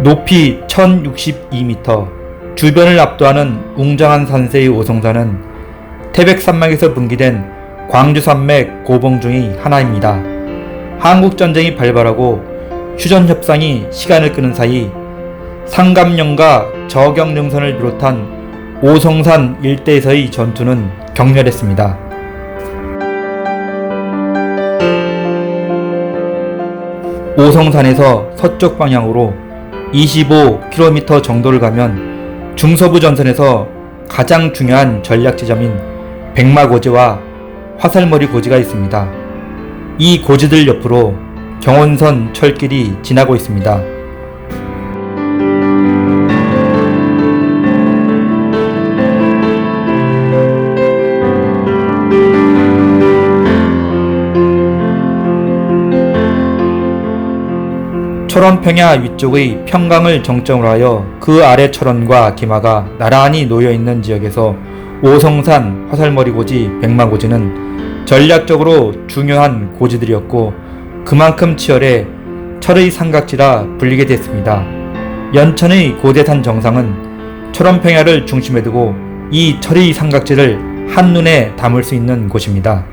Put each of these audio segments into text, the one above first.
높이 1062m, 주변을 압도하는 웅장한 산세의 오성산은 태백산맥에서 분기된 광주산맥 고봉 중의 하나입니다. 한국전쟁이 발발하고 휴전협상이 시간을 끄는 사이 상감령과 저경능선을 비롯한 오성산 일대에서의 전투는 격렬했습니다. 오성산에서 서쪽 방향으로 25km 정도를 가면 중서부 전선에서 가장 중요한 전략 지점인 백마고지와 화살머리 고지가 있습니다. 이 고지들 옆으로 경원선 철길이 지나고 있습니다. 철원평야 위쪽의 평강을 정점으로 하여 그 아래 철원과 기마가 나란히 놓여있는 지역에서 오성산, 화살머리 고지, 백마고지는 전략적으로 중요한 고지들이었고 그만큼 치열해 철의 삼각지라 불리게 됐습니다. 연천의 고대산 정상은 철원평야를 중심에 두고 이 철의 삼각지를 한눈에 담을 수 있는 곳입니다.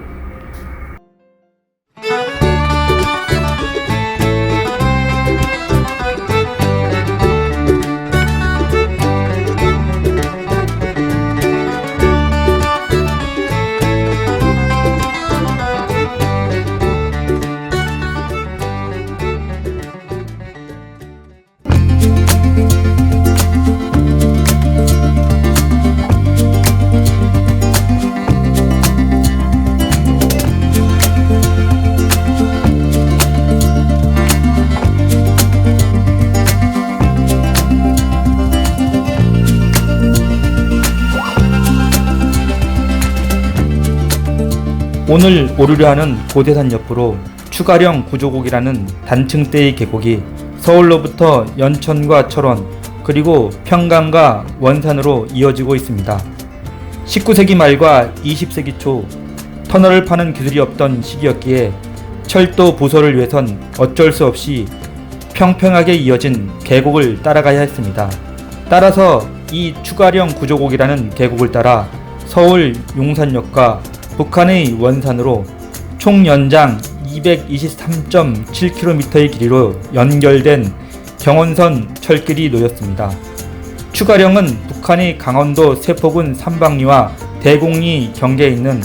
오늘 오르려 하는 고대산 옆으로 추가령 구조곡이라는 단층대의 계곡이 서울로부터 연천과 철원 그리고 평강과 원산으로 이어지고 있습니다. 19세기 말과 20세기 초 터널을 파는 기술이 없던 시기였기에 철도 부설을 위해선 어쩔 수 없이 평평하게 이어진 계곡을 따라가야 했습니다. 따라서 이 추가령 구조곡이라는 계곡을 따라 서울 용산역과 북한의 원산으로 총 연장 223.7km의 길이로 연결된 경원선 철길이 놓였습니다. 추가령은 북한의 강원도 세포군 삼방리와 대곡리 경계에 있는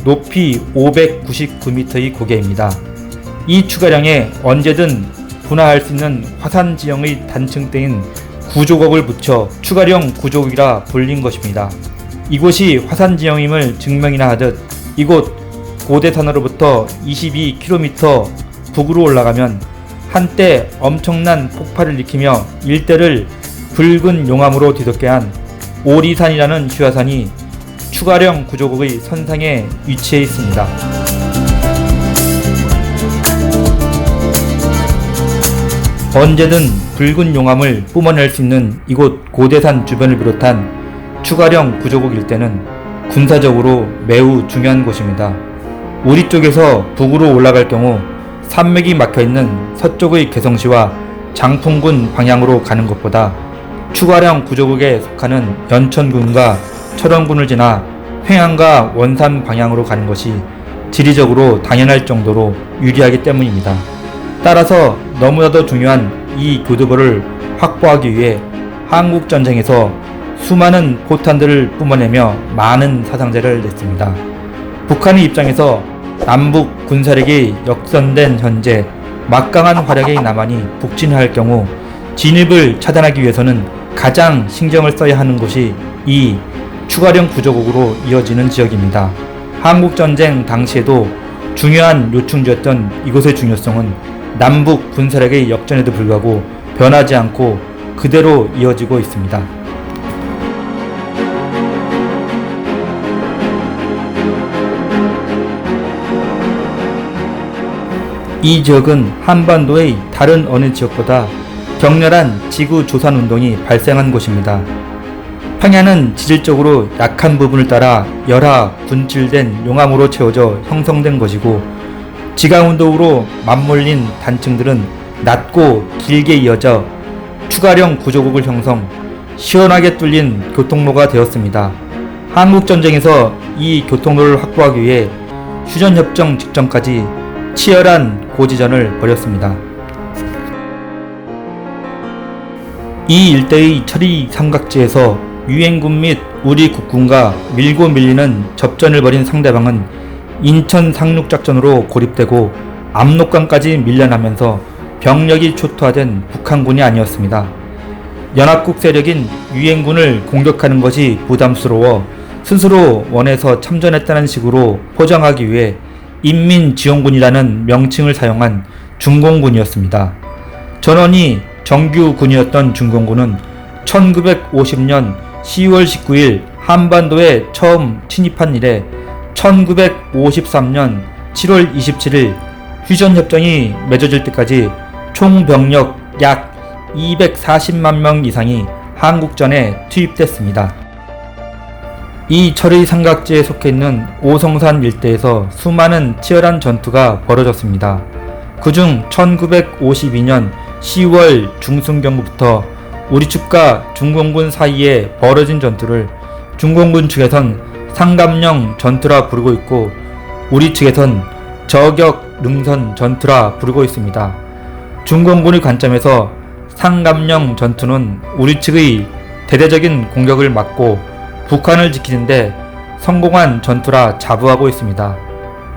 높이 599m의 고개입니다. 이 추가령에 언제든 분화할 수 있는 화산지형의 단층대인 구조곡을 붙여 추가령 구조곡이라 불린 것입니다. 이곳이 화산지형임을 증명이나 하듯 이곳 고대산으로부터 22km 북으로 올라가면 한때 엄청난 폭발을 일으키며 일대를 붉은 용암으로 뒤덮게 한 오리산이라는 휴화산이 추가령 구조곡의 선상에 위치해 있습니다. 언제든 붉은 용암을 뿜어낼 수 있는 이곳 고대산 주변을 비롯한 추가령 구조곡 일대는 군사적으로 매우 중요한 곳입니다. 우리 쪽에서 북으로 올라갈 경우 산맥이 막혀있는 서쪽의 개성시와 장풍군 방향으로 가는 것보다 추가령 구조곡에 속하는 연천군과 철원군을 지나 평양과 원산 방향으로 가는 것이 지리적으로 당연할 정도로 유리하기 때문입니다. 따라서 너무나도 중요한 이 교두보를 확보하기 위해 한국전쟁에서 수많은 포탄들을 뿜어내며 많은 사상자를 냈습니다. 북한의 입장에서 남북 군사력이 역선된 현재 막강한 화력의 남한이 북진할 경우 진입을 차단하기 위해서는 가장 신경을 써야 하는 곳이 이 추가령 구조곡으로 이어지는 지역입니다. 한국전쟁 당시에도 중요한 요충지였던 이곳의 중요성은 남북 군사력의 역전에도 불구하고 변하지 않고 그대로 이어지고 있습니다. 이 지역은 한반도의 다른 어느 지역보다 격렬한 지구 조산 운동이 발생한 곳입니다. 평야는 지질적으로 약한 부분을 따라 열화, 분출된 용암으로 채워져 형성된 것이고 지강운동으로 맞물린 단층들은 낮고 길게 이어져 추가령 구조국을 형성, 시원하게 뚫린 교통로가 되었습니다. 한국전쟁에서 이 교통로를 확보하기 위해 휴전협정 직전까지 치열한 고지전을 벌였습니다. 이 일대의 철이 삼각지에서 유엔군 및 우리 국군과 밀고 밀리는 접전을 벌인 상대방은 인천 상륙작전으로 고립되고 압록강까지 밀려나면서 병력이 초토화된 북한군이 아니었습니다. 연합국 세력인 유엔군을 공격하는 것이 부담스러워 스스로 원해서 참전했다는 식으로 포장하기 위해 인민지원군이라는 명칭을 사용한 중공군이었습니다. 전원이 정규군이었던 중공군은 1950년 10월 19일 한반도에 처음 침입한 이래 1953년 7월 27일 휴전협정이 맺어질 때까지 총 병력 약 240만 명 이상이 한국전에 투입됐습니다. 이 철의 삼각지에 속해 있는 오성산 일대에서 수많은 치열한 전투가 벌어졌습니다. 그중 1952년 10월 중순경부터 우리 측과 중공군 사이에 벌어진 전투를 중공군 측에선 상감령 전투라 부르고 있고 우리 측에선 저격 능선 전투라 부르고 있습니다. 중공군의 관점에서 상감령 전투는 우리 측의 대대적인 공격을 막고 북한을 지키는데 성공한 전투라 자부하고 있습니다.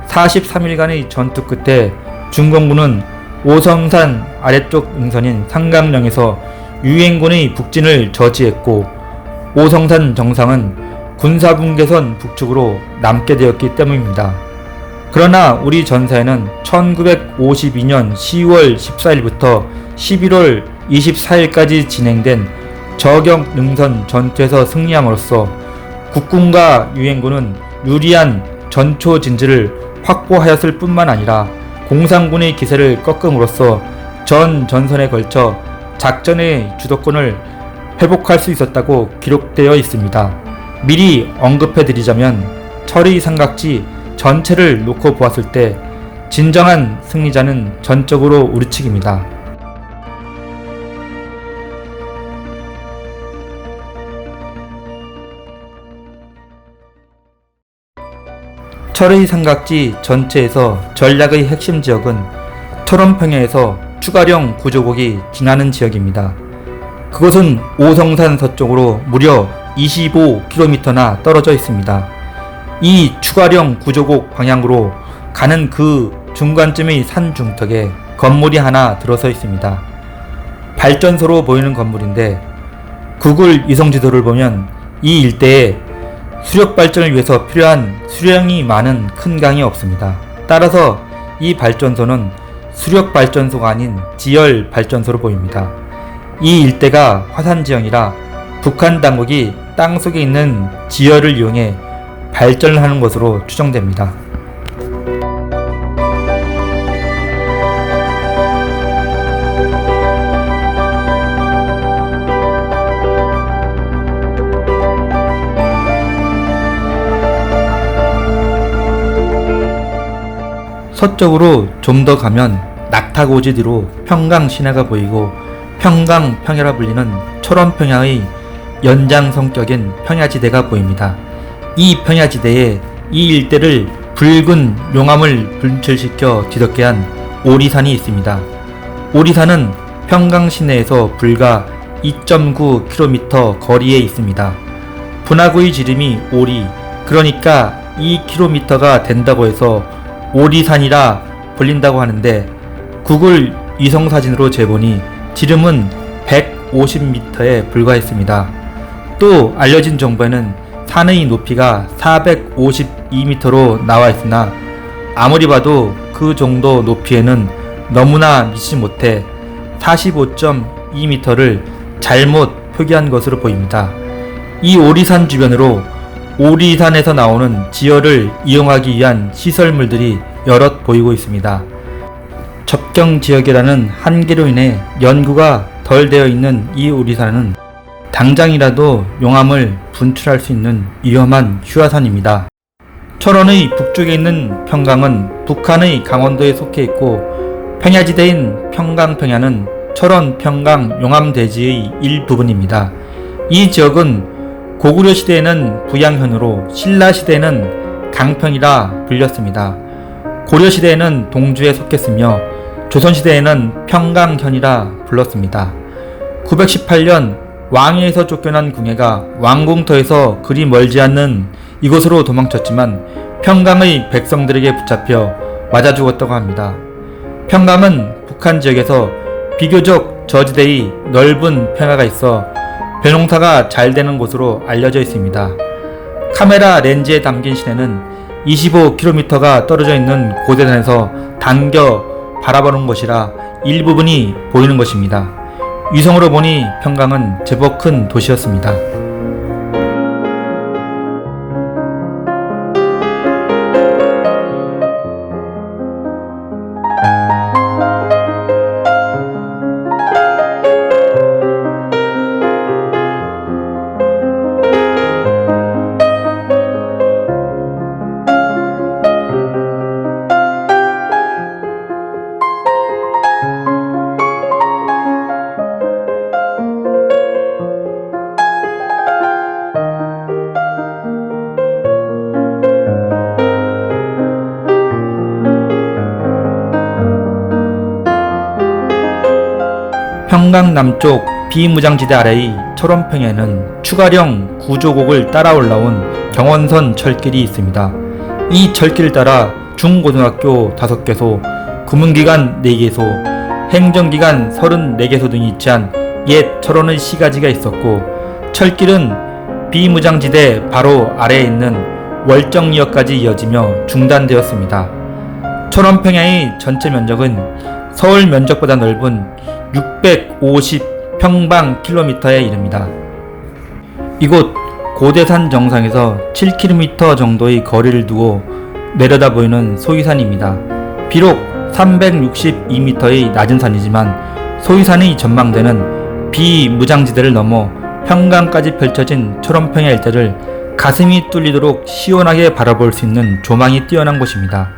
43일간의 전투 끝에 중공군은 오성산 아래쪽 능선인 상감령에서 유엔군의 북진을 저지했고 오성산 정상은 군사분계선 북쪽으로 남게 되었기 때문입니다. 그러나 우리 전사에는 1952년 10월 14일부터 11월 24일까지 진행된 저격 능선 전투에서 승리함으로써 국군과 유엔군은 유리한 전초 진지를 확보하였을 뿐만 아니라 공산군의 기세를 꺾음으로써 전 전선에 걸쳐 작전의 주도권을 회복할 수 있었다고 기록되어 있습니다. 미리 언급해드리자면 철의 삼각지 전체를 놓고 보았을 때 진정한 승리자는 전적으로 우리 측입니다. 철의 삼각지 전체에서 전략의 핵심 지역은 철원평야에서 추가령 구조국이 지나는 지역입니다. 그곳은 오성산 서쪽으로 무려 25km나 떨어져 있습니다. 이 추가령 구조국 방향으로 가는 그 중간쯤의 산 중턱에 건물이 하나 들어서 있습니다. 발전소로 보이는 건물인데 구글 위성지도를 보면 이 일대에 수력 발전을 위해서 필요한 수량이 많은 큰 강이 없습니다. 따라서 이 발전소는 수력 발전소가 아닌 지열 발전소로 보입니다. 이 일대가 화산 지형이라 북한 당국이 땅속에 있는 지열을 이용해 발전을 하는 것으로 추정됩니다. 서쪽으로 좀 더 가면 낙타고지 뒤로 평강 시내가 보이고 평강평야라 불리는 철원평야의 연장 성격인 평야지대가 보입니다. 이 평야지대에 이 일대를 붉은 용암을 분출시켜 뒤덮게 한 오리산이 있습니다. 오리산은 평강 시내에서 불과 2.9km 거리에 있습니다. 분화구의 지름이 오리, 그러니까 2km가 된다고 해서 오리산이라 불린다고 하는데 구글 위성사진으로 재보니 지름은 150m에 불과했습니다. 또 알려진 정보에는 산의 높이가 452m로 나와 있으나 아무리 봐도 그 정도 높이에는 너무나 미치지 못해 45.2m를 잘못 표기한 것으로 보입니다. 이 오리산 주변으로 오리산에서 나오는 지열을 이용하기 위한 시설물들이 여럿 보이고 있습니다. 접경 지역이라는 한계로 인해 연구가 덜 되어 있는 이 오리산은 당장이라도 용암을 분출할 수 있는 위험한 휴화산입니다. 철원의 북쪽에 있는 평강은 북한의 강원도에 속해 있고 평야지대인 평강평야는 철원, 평강, 용암 대지의 일부분입니다. 이 지역은 고구려 시대에는 부양현으로 신라 시대에는 강평이라 불렸습니다. 고려 시대에는 동주에 속했으며 조선 시대에는 평강현이라 불렀습니다. 918년 왕위에서 쫓겨난 궁예가 왕궁터에서 그리 멀지 않는 이곳으로 도망쳤지만 평강의 백성들에게 붙잡혀 맞아 죽었다고 합니다. 평강은 북한 지역에서 비교적 저지대의 넓은 평야가 있어 벼농사가 잘 되는 곳으로 알려져 있습니다. 카메라 렌즈에 담긴 시내는 25km가 떨어져 있는 고대산에서 당겨 바라보는 곳이라 일부분이 보이는 것입니다. 위성으로 보니 평강은 제법 큰 도시였습니다. 평강 남쪽 비무장지대 아래의 철원평에는 추가령 구조곡을 따라 올라온 경원선 철길이 있습니다. 이 철길을 따라 중고등학교 5개소, 구문기관 4개소, 행정기관 34개소 등이 위치한 옛 철원의 시가지가 있었고, 철길은 비무장지대 바로 아래에 있는 월정리역까지 이어지며 중단되었습니다. 철원평야의 전체 면적은 서울 면적보다 넓은 650평방킬로미터에 이릅니다. 이곳 고대산 정상에서 7km 정도의 거리를 두고 내려다 보이는 소위산입니다. 비록 362m의 낮은 산이지만 소위산의 전망대는 비무장지대를 넘어 평강까지 펼쳐진 철원평야 일대를 가슴이 뚫리도록 시원하게 바라볼 수 있는 조망이 뛰어난 곳입니다.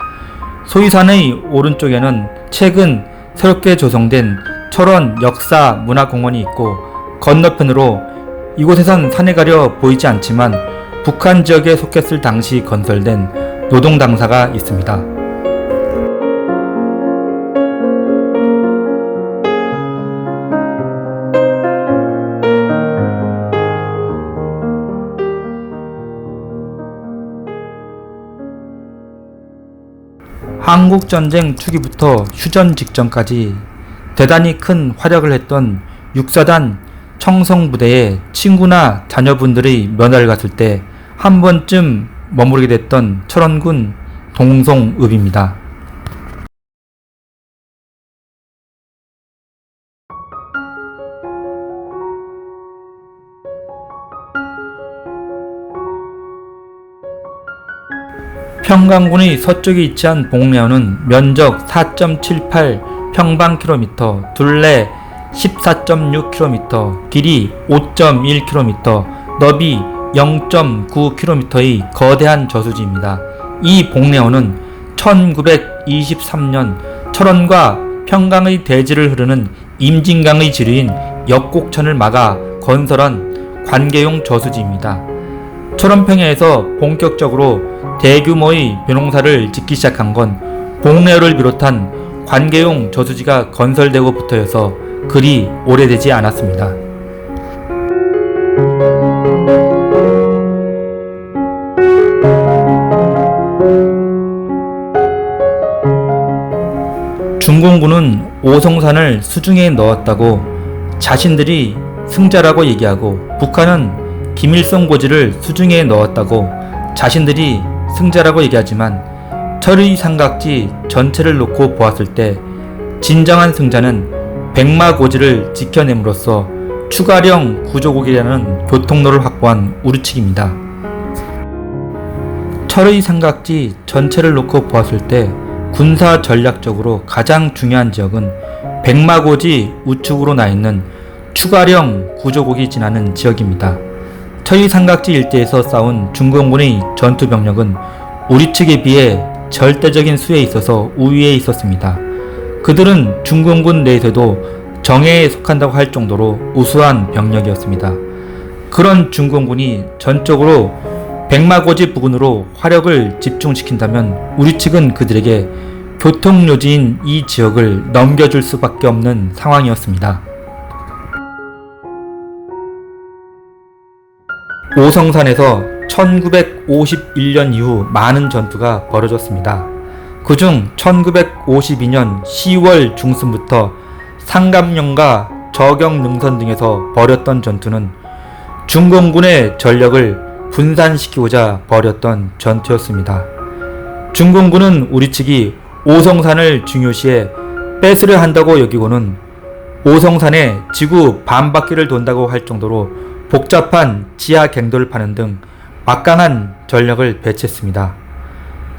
소위산의 오른쪽에는 최근 새롭게 조성된 철원 역사문화공원이 있고, 건너편으로 이곳에선 산에 가려 보이지 않지만 북한 지역에 속했을 당시 건설된 노동당사가 있습니다. 한국전쟁 초기부터 휴전 직전까지 대단히 큰 활약을 했던 육사단 청성부대에 친구나 자녀분들의 면회를 갔을 때 한 번쯤 머무르게 됐던 철원군 동송읍입니다. 평강군의 서쪽에 위치한 봉내원은 면적 4.78평방킬로미터, 둘레 14.6km, 길이 5.1km, 너비 0.9km의 거대한 저수지입니다. 이 봉내원은 1923년 철원과 평강의 대지를 흐르는 임진강의 지류인 역곡천을 막아 건설한 관계용 저수지입니다. 철원평야에서 본격적으로 대규모의 벼농사를 짓기 시작한 건 봉내원을 비롯한 관계용 저수지가 건설되고부터여서 그리 오래되지 않았습니다. 중공군은 오송산을 수중에 넣었다고 자신들이 승자라고 얘기하고, 북한은 김일성 고지를 수중에 넣었다고 자신들이 승자라고 얘기하지만 철의 삼각지 전체를 놓고 보았을 때 진정한 승자는 백마고지를 지켜냄으로써 추가령 구조국이라는 교통로를 확보한 우리 측입니다. 철의 삼각지 전체를 놓고 보았을 때 군사 전략적으로 가장 중요한 지역은 백마고지 우측으로 나 있는 추가령 구조국이 지나는 지역입니다. 철의 삼각지 일대에서 싸운 중공군의 전투 병력은 우리 측에 비해 절대적인 수에 있어서 우위에 있었습니다. 그들은 중공군 내에서도 정예에 속한다고 할 정도로 우수한 병력이었습니다. 그런 중공군이 전적으로 백마고지 부근으로 화력을 집중시킨다면 우리 측은 그들에게 교통요지인 이 지역을 넘겨줄 수밖에 없는 상황이었습니다. 오성산에서 1951년 이후 많은 전투가 벌어졌습니다. 그중 1952년 10월 중순부터 상감령과 저경능선 등에서 벌였던 전투는 중공군의 전력을 분산시키고자 벌였던 전투였습니다. 중공군은 우리 측이 오성산을 중요시해 뺏으려 한다고 여기고는 오성산에 지구 반바퀴를 돈다고 할 정도로 복잡한 지하 갱도를 파는 등 막강한 전력을 배치했습니다.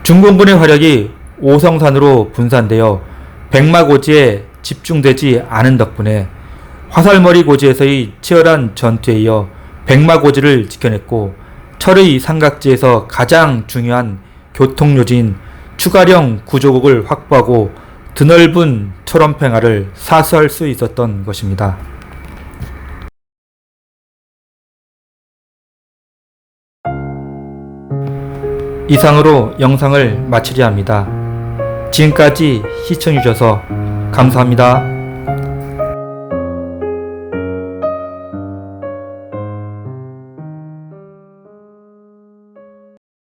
중공군의 화력이 오성산으로 분산되어 백마고지에 집중되지 않은 덕분에 화살머리 고지에서의 치열한 전투에 이어 백마고지를 지켜냈고 철의 삼각지에서 가장 중요한 교통요지인 추가령 구조국을 확보하고 드넓은 철원평화를 사수할 수 있었던 것입니다. 이상으로 영상을 마치려 합니다. 지금까지 시청해주셔서 감사합니다.